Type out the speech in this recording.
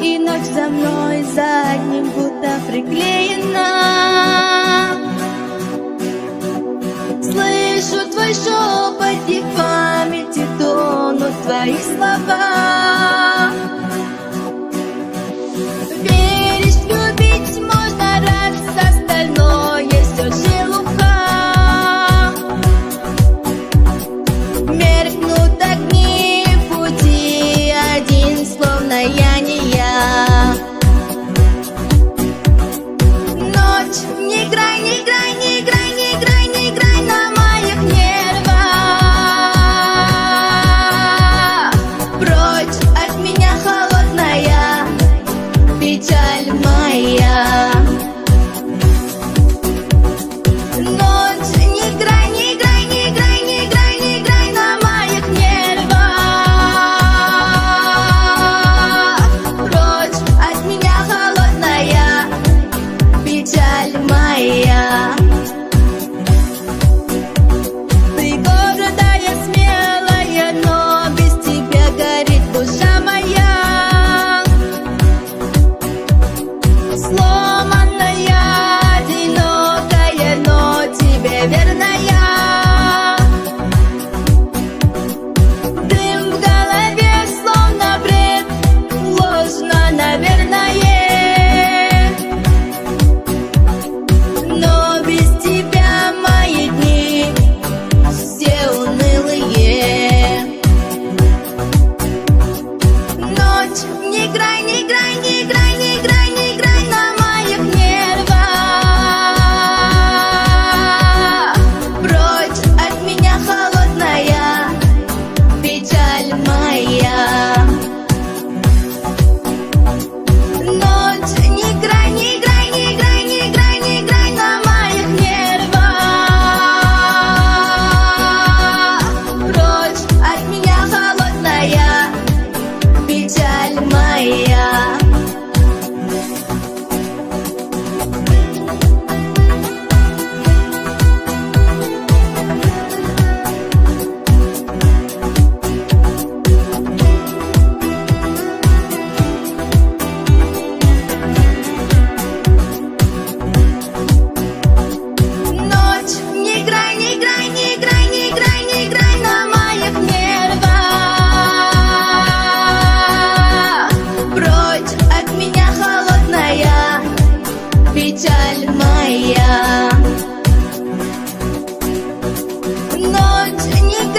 и ночь за мной задним будто приклеена. Слышу твой шепот и в памяти тонут твои слова. Веришь, любить можно, раз остальное все шелуха. Меркнут огни пути, один словно я не я. Ночь, не играй, не играй, не играй, не играй, не играй на моих нервах. Прочь от меня холодная печаль моя. Ночь, не играй, не играй, не играй, не играй, не играй на моих нервах. Прочь от меня холодная печаль моя. Ты гордая, смелая, но без тебя горит душа моя. Сломанная, одинокая, но тебе верная. Дым в голове, словно бред, ложно, наверное. Но без тебя мои дни все унылые. Ночь, не играй, не играй, не играй, не играй, не играй на моих нервах. Прочь от меня холодная печаль моя. Ночь, не играй, не играй, не играй, не играй, не играй на моих нервах. Прочь от меня холодная печаль моя. Ночь, не играй, не играй, не играй, не играй, не играй на моих нервах. Прочь от меня холодная печаль моя. Ночь, не играй.